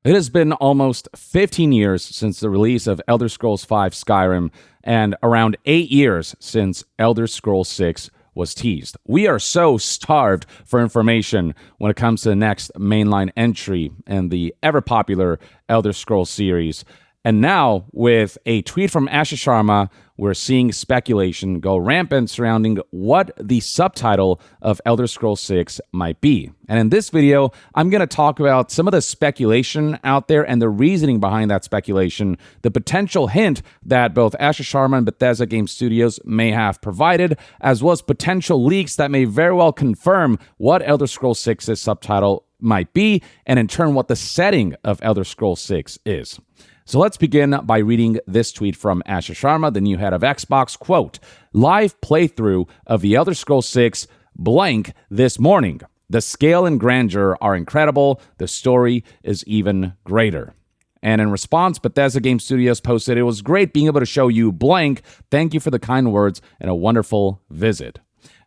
It has been almost 15 years since the release of Elder Scrolls V Skyrim, and around 8 years since Elder Scrolls 6 was teased. We are so starved for information when it comes to the next mainline entry in the ever-popular Elder Scrolls series. And now, with a tweet from Asher Sharma, we're seeing speculation go rampant surrounding what the subtitle of Elder Scrolls 6 might be. And in this video, I'm going to talk about some of the speculation out there and the reasoning behind that speculation, the potential hint that both Asher Sharma and Bethesda Game Studios may have provided, as well as potential leaks that may very well confirm what Elder Scrolls 6's subtitle might be, and in turn what the setting of Elder Scrolls 6 is. So let's begin by reading this tweet from Asher Sharma, the new head of Xbox. Quote, "Live playthrough of the Elder Scrolls 6 blank this morning. The scale and grandeur are incredible. The story is even greater." And in response, Bethesda Game Studios posted, "It was great being able to show you blank. Thank you for the kind words and a wonderful visit."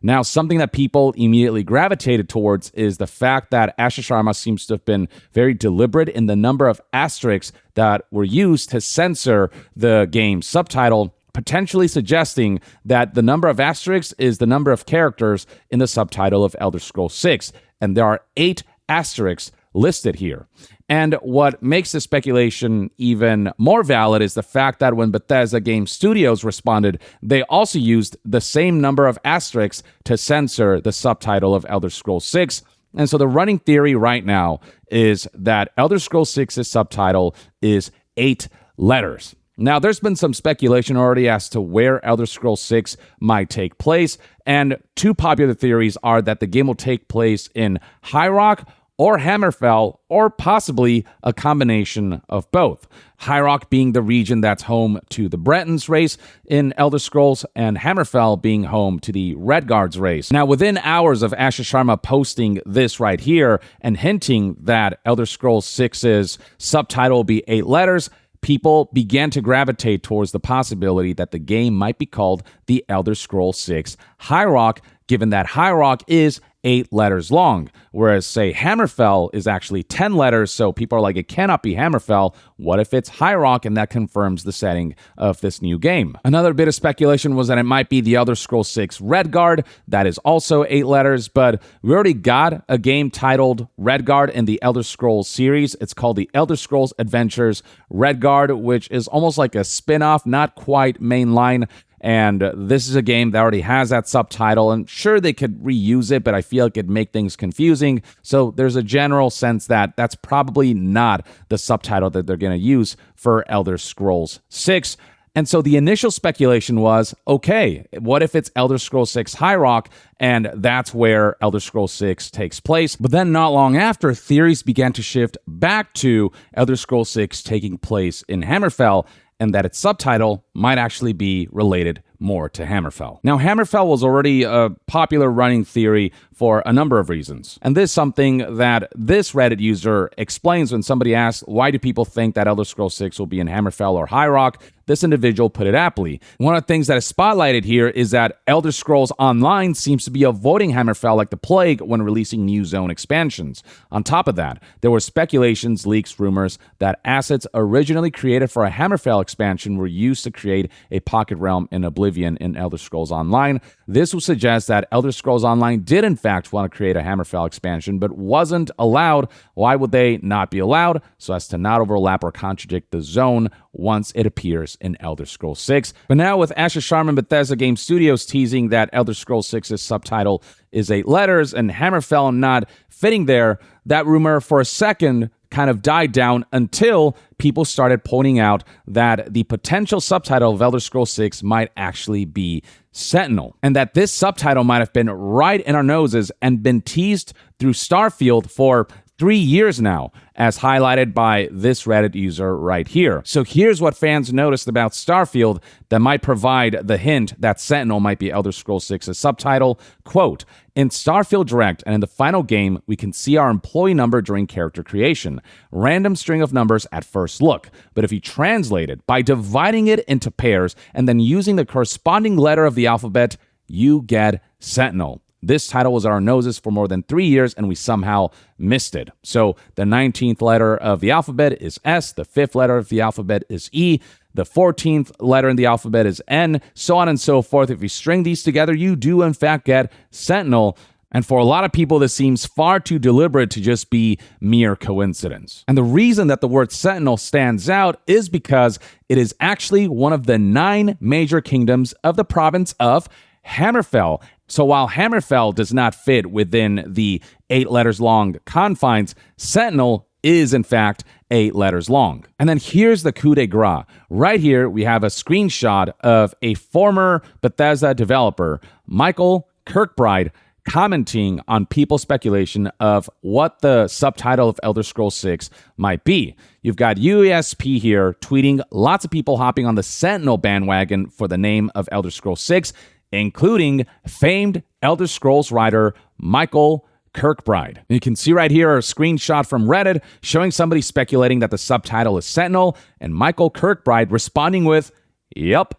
Now, something that people immediately gravitated towards is the fact that Asher Sharma seems to have been very deliberate in the number of asterisks that were used to censor the game's subtitle, potentially suggesting that the number of asterisks is the number of characters in the subtitle of Elder Scrolls 6, and there are 8 asterisks listed here. And what makes this speculation even more valid is the fact that when Bethesda Game Studios responded, they also used the same number of asterisks to censor the subtitle of Elder Scrolls 6. And so the running theory right now is that Elder Scrolls 6's subtitle is 8 letters. Now, there's been some speculation already as to where Elder Scrolls 6 might take place, and two popular theories are that the game will take place in High Rock or Hammerfell, or possibly a combination of both. High Rock being the region that's home to the Bretons race in Elder Scrolls, and Hammerfell being home to the Redguards race. Now, within hours of Asher Sharma posting this right here and hinting that Elder Scrolls 6's subtitle will be 8 letters, people began to gravitate towards the possibility that the game might be called the Elder Scrolls 6 High Rock, given that High Rock is 8 letters long, whereas, say, Hammerfell is actually 10 letters, so people are like, it cannot be Hammerfell. What if it's High Rock? And that confirms the setting of this new game. Another bit of speculation was that it might be the Elder Scrolls 6 Redguard. That is also 8 letters, but we already got a game titled Redguard in the Elder Scrolls series. It's called the Elder Scrolls Adventures Redguard, which is almost like a spin-off, not quite mainline. And this is a game that already has that subtitle, and sure, they could reuse it, but I feel like it'd make things confusing. So there's a general sense that that's probably not the subtitle that they're going to use for Elder Scrolls 6. And so the initial speculation was, okay, what if it's Elder Scrolls 6 High Rock, and that's where Elder Scrolls 6 takes place? But then not long after, theories began to shift back to Elder Scrolls 6 taking place in Hammerfell, and that its subtitle might actually be related more to Hammerfell. Now, Hammerfell was already a popular running theory for a number of reasons. And this is something that this Reddit user explains when somebody asks, why do people think that Elder Scrolls 6 will be in Hammerfell or High Rock? This individual put it aptly. One of the things that is spotlighted here is that Elder Scrolls Online seems to be avoiding Hammerfell like the plague when releasing new zone expansions. On top of that, there were speculations, leaks, rumors that assets originally created for a Hammerfell expansion were used to create a pocket realm in Oblivion in Elder Scrolls Online. This would suggest that Elder Scrolls Online did in fact want to create a Hammerfell expansion, but wasn't allowed. Why would they not be allowed? So as to not overlap or contradict the zone once it appears in Elder Scrolls 6. But now with Asher Sharma and Bethesda Game Studios teasing that Elder Scrolls 6's subtitle is 8 letters and Hammerfell not fitting there, that rumor for a second kind of died down until people started pointing out that the potential subtitle of Elder Scrolls 6 might actually be Sentinel, and that this subtitle might have been right in our noses and been teased through Starfield for 3 years now, as highlighted by this Reddit user right here. So here's what fans noticed about Starfield that might provide the hint that Sentinel might be Elder Scrolls 6's subtitle. Quote, "In Starfield Direct and in the final game, we can see our employee number during character creation. Random string of numbers at first look. But if you translate it by dividing it into pairs and then using the corresponding letter of the alphabet, you get Sentinel. this title was on our noses for more than 3 years, and we somehow missed it. So the 19th letter of the alphabet is S, the 5th letter of the alphabet is E, the 14th letter in the alphabet is N, so on and so forth. If you string these together, you do in fact get Sentinel. And for a lot of people, this seems far too deliberate to just be mere coincidence. And the reason that the word Sentinel stands out is because it is actually one of the 9 major kingdoms of the province of Hammerfell. So while Hammerfell does not fit within the 8 letters long confines, Sentinel is in fact 8 letters long. And then here's the coup de grace. Right here, we have a screenshot of a former Bethesda developer, Michael Kirkbride, commenting on people's speculation of what the subtitle of Elder Scrolls 6 might be. You've got UESP here tweeting lots of people hopping on the Sentinel bandwagon for the name of Elder Scrolls 6, including famed Elder Scrolls writer Michael Kirkbride. You can see right here a screenshot from Reddit showing somebody speculating that the subtitle is Sentinel, and Michael Kirkbride responding with, "Yep."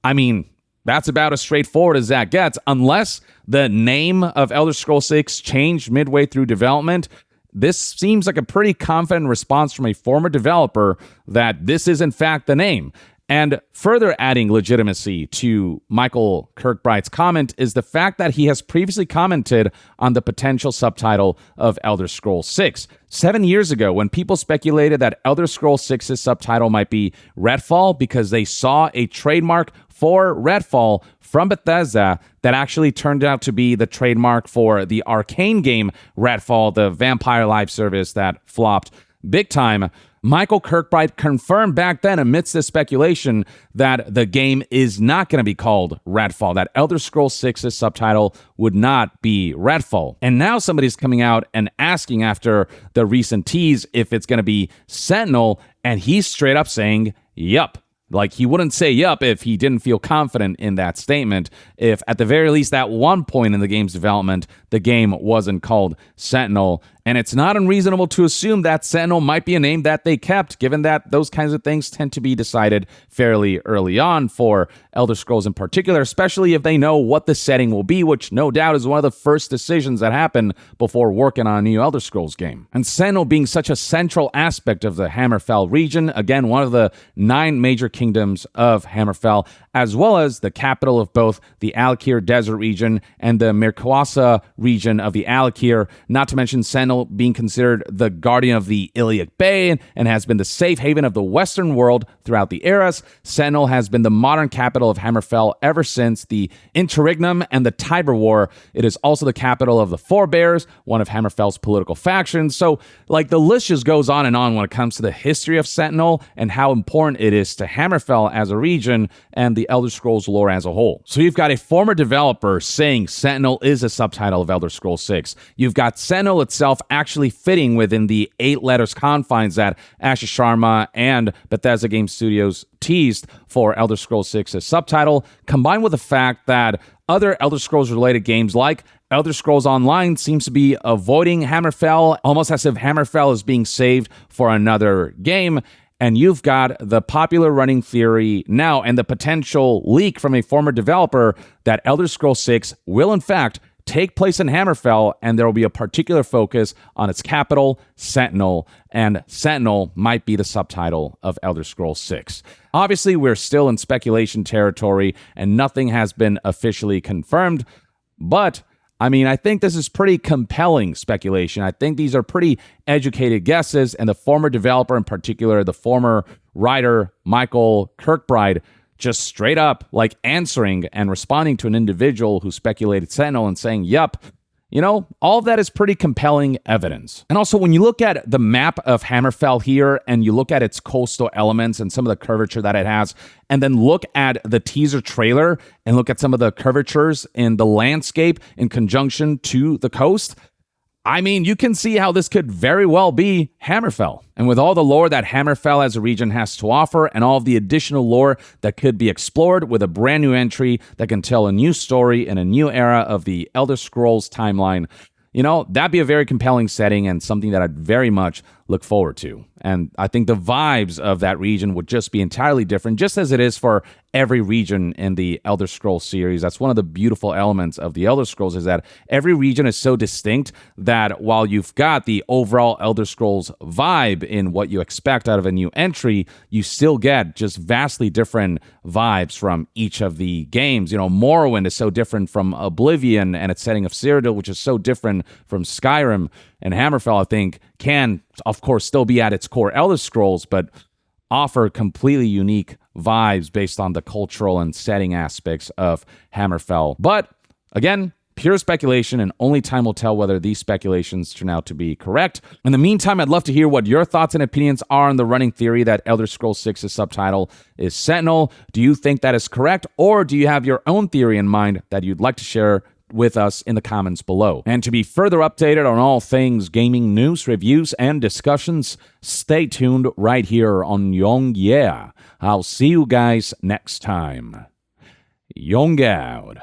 I mean, that's about as straightforward as that gets, unless the name of Elder Scrolls 6 changed midway through development. This seems like a pretty confident response from a former developer that this is in fact the name. And further adding legitimacy to Michael Kirkbride's comment is the fact that he has previously commented on the potential subtitle of Elder Scrolls 6. 7 years ago, when people speculated that Elder Scrolls 6's subtitle might be Redfall because they saw a trademark for Redfall from Bethesda that actually turned out to be the trademark for the Arcane game Redfall, the vampire live service that flopped big time. Michael Kirkbride confirmed back then amidst this speculation that the game is not going to be called Redfall, that Elder Scrolls 6's subtitle would not be Redfall. And now somebody's coming out and asking after the recent tease if it's going to be Sentinel, and he's straight up saying, yup. Like, he wouldn't say yup if he didn't feel confident in that statement, if at the very least at one point in the game's development, the game wasn't called Sentinel. And it's not unreasonable to assume that Sentinel might be a name that they kept, given that those kinds of things tend to be decided fairly early on for Elder Scrolls in particular, especially if they know what the setting will be, which no doubt is one of the first decisions that happen before working on a new Elder Scrolls game. And Sentinel being such a central aspect of the Hammerfell region, again, one of the 9 major kingdoms of Hammerfell, as well as the capital of both the Alakir Desert region and the Mirkwasa region of the Alakir, not to mention Sentinel being considered the guardian of the Iliac Bay and has been the safe haven of the Western world throughout the eras. Sentinel has been the modern capital of Hammerfell ever since the Interregnum and the Tiber War. It is also the capital of the Forebears, one of Hammerfell's political factions. So, like, the list just goes on and on when it comes to the history of Sentinel and how important it is to Hammerfell as a region and the Elder Scrolls lore as a whole. So you've got a former developer saying Sentinel is a subtitle of Elder Scrolls 6. You've got Sentinel itself actually fitting within the 8 letters confines that Ashish Sharma and Bethesda Game Studios teased for Elder Scrolls 6's subtitle, combined with the fact that other Elder Scrolls related games like Elder Scrolls Online seems to be avoiding Hammerfell, almost as if Hammerfell is being saved for another game. And you've got the popular running theory now and the potential leak from a former developer that Elder Scrolls 6 will in fact take place in Hammerfell, and there will be a particular focus on its capital, Sentinel, and Sentinel might be the subtitle of Elder Scrolls 6. Obviously, we're still in speculation territory, and nothing has been officially confirmed, but I mean, I think this is pretty compelling speculation. I think these are pretty educated guesses, and the former developer in particular, the former writer, Michael Kirkbride, just straight up like answering and responding to an individual who speculated Sentinel and saying, yup, you know, all of that is pretty compelling evidence. And also, when you look at the map of Hammerfell here and you look at its coastal elements and some of the curvature that it has, and then look at the teaser trailer and look at some of the curvatures in the landscape in conjunction to the coast, I mean, you can see how this could very well be Hammerfell. And with all the lore that Hammerfell as a region has to offer and all of the additional lore that could be explored with a brand new entry that can tell a new story in a new era of the Elder Scrolls timeline, you know, that'd be a very compelling setting and something that I'd very much look forward to. And I think the vibes of that region would just be entirely different, just as it is for every region in the Elder Scrolls series. That's one of the beautiful elements of the Elder Scrolls, is that every region is so distinct that while you've got the overall Elder Scrolls vibe in what you expect out of a new entry, you still get just vastly different vibes from each of the games. You know, Morrowind is so different from Oblivion and its setting of Cyrodiil, which is so different from Skyrim. And Hammerfell, I think, can, of course, still be at its core Elder Scrolls, but offer completely unique vibes based on the cultural and setting aspects of Hammerfell. But again, pure speculation, and only time will tell whether these speculations turn out to be correct. In the meantime, I'd love to hear what your thoughts and opinions are on the running theory that Elder Scrolls 6's subtitle is Sentinel. Do you think that is correct, or do you have your own theory in mind that you'd like to share with us in the comments below? And to be further updated on all things gaming news, reviews, and discussions, stay tuned right here on Young Yeah. I'll see you guys next time. Young out.